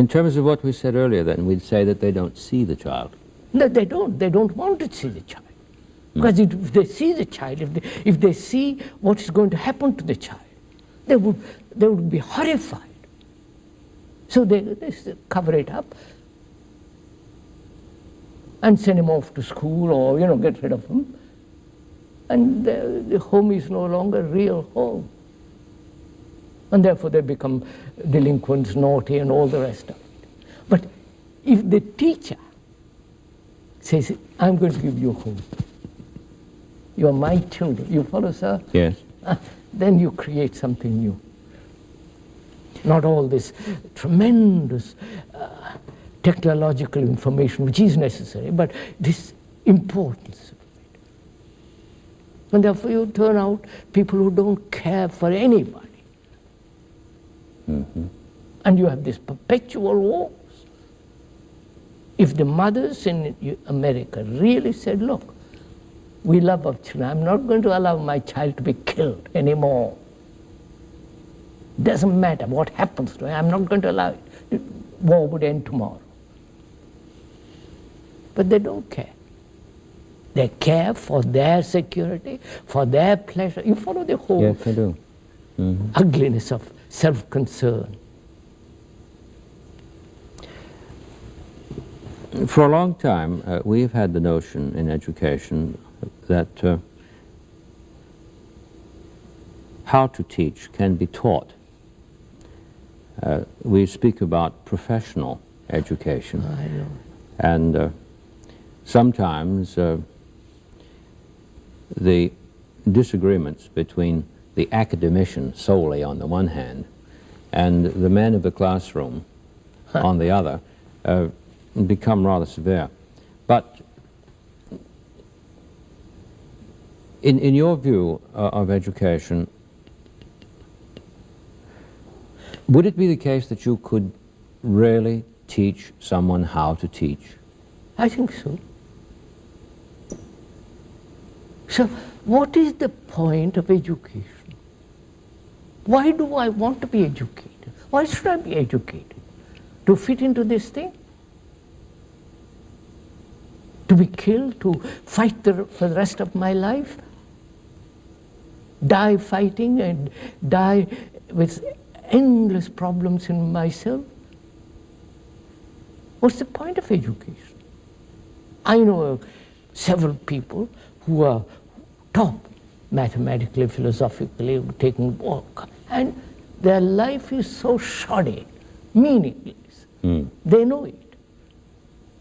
In terms of what we said earlier, then, we'd say that they don't see the child. No, they don't. They don't want to see the child. Because if they see the child, if they see what is going to happen to the child, they would be horrified. So they cover it up and send him off to school, or, you know, get rid of him. And the home is no longer a real home. And therefore they become delinquents, naughty, and all the rest of it. But if the teacher says, I'm going to give you a home, you are my children, you follow, sir? Yes. Then you create something new. Not all this tremendous technological information, which is necessary, but this importance of it. And therefore you turn out people who don't care for anybody. Mm-hmm. And you have this perpetual wars. If the mothers in America really said, look, we love our children, I'm not going to allow my child to be killed anymore. Doesn't matter what happens to him, I'm not going to allow it. War would end tomorrow. But they don't care. They care for their security, for their pleasure. You follow the whole Yes, I do. Mm-hmm. ugliness of self-concern. For a long time, we've had the notion in education that how to teach can be taught. We speak about professional education. I know. And sometimes the disagreements between the academician solely on the one hand and the men of the classroom on the other become rather severe. But in your view of education, would it be the case that you could really teach someone how to teach? I think so. So what is the point of education? Why do I want to be educated? Why should I be educated? To fit into this thing? To be killed? To fight for the rest of my life? Die fighting and die with endless problems in myself? What's the point of education? I know several people who are top mathematically, philosophically, taking work, and their life is so shoddy, meaningless. They know it.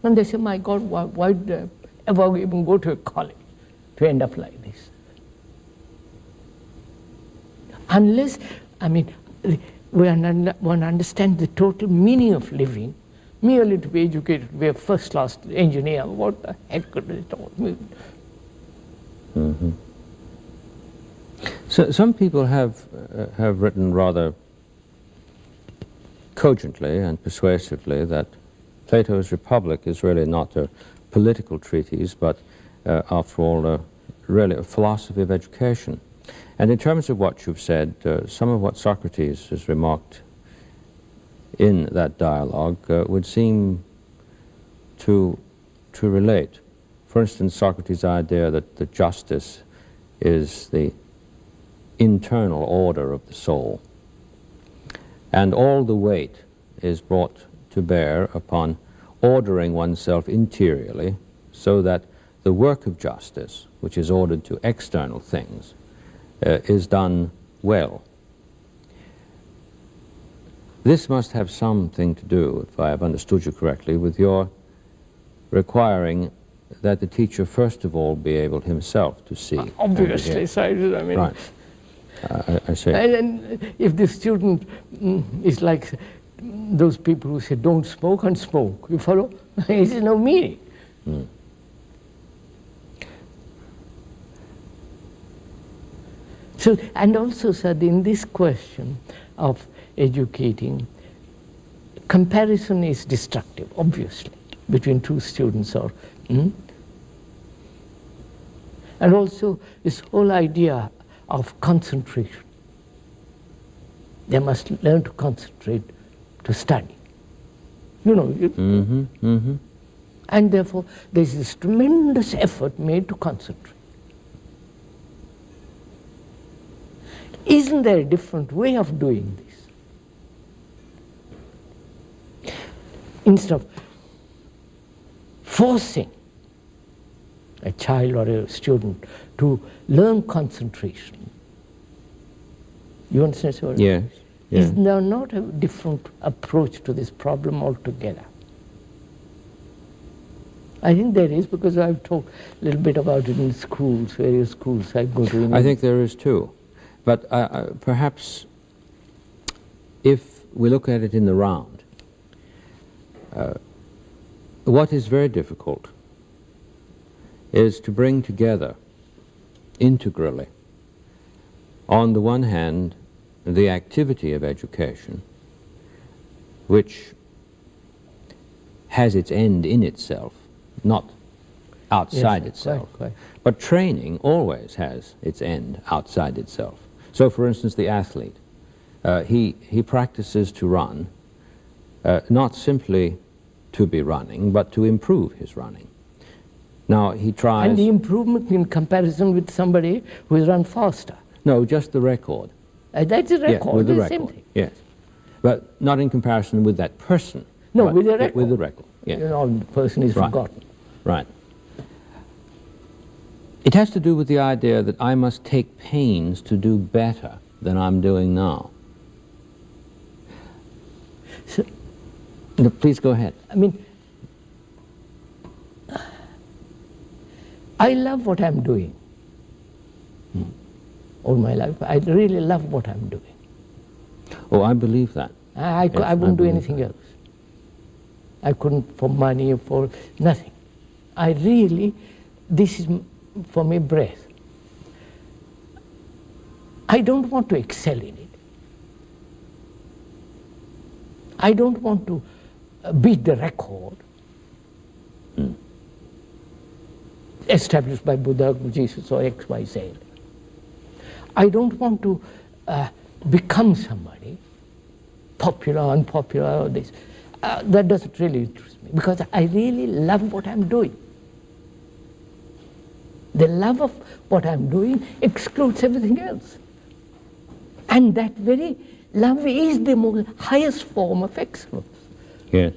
And they say, my God, why did I ever even go to a college to end up like this? Unless, I mean, one understands the total meaning of living, merely to be educated to be a first-class engineer, what the heck could it all mean? Mm-hmm. So some people have written rather cogently and persuasively that Plato's Republic is really not a political treatise, but after all, really a philosophy of education. And in terms of what you've said, some of what Socrates has remarked in that dialogue would seem to relate. For instance, Socrates' idea that the justice is the internal order of the soul, and all the weight is brought to bear upon ordering oneself interiorly so that the work of justice, which is ordered to external things, is done well. This must have something to do, if I have understood you correctly, with your requiring that the teacher first of all be able himself to see. Obviously, so I mean... Right. I see. And if the student is like those people who say, don't smoke and smoke, you follow? It's no meaning. So, and also, sir, in this question of educating, comparison is destructive, obviously, between two students or... And also, this whole idea of concentration. They must learn to concentrate, to study. You know, and therefore there's this tremendous effort made to concentrate. Isn't there a different way of doing this? Instead of forcing a child or a student to learn concentration, you understand what I mean? Yes. Yes. Is there not a different approach to this problem altogether? I think there is, because I've talked a little bit about it in schools, various schools I go to. I think there is too. But perhaps if we look at it in the round, what is very difficult is to bring together integrally, on the one hand, the activity of education, which has its end in itself, not outside itself. Quite. But training always has its end outside itself. So, for instance, the athlete, he practices to run, not simply to be running, but to improve his running. Now, he tries... And the improvement in comparison with somebody who has run faster. No, just the record. That's a record, Yes, with the the record. same thing. Yes. But not in comparison with that person. No, but with the record. With the record, yes. You know, the person is Right. forgotten. Right. It has to do with the idea that I must take pains to do better than I'm doing now. So, No, please go ahead. I mean, I love what I'm doing. All my life, I really love what I'm doing. Oh, I believe that. I Yes, I wouldn't do believe anything else. I couldn't for money, for nothing. I really, this is for me breath. I don't want to excel in it. I don't want to beat the record established by Buddha, Jesus, or X, Y, Z. I don't want to become somebody, popular, unpopular, or this. That doesn't really interest me, because I really love what I'm doing. The love of what I'm doing excludes everything else. And that very love is the most highest form of excellence. Yes.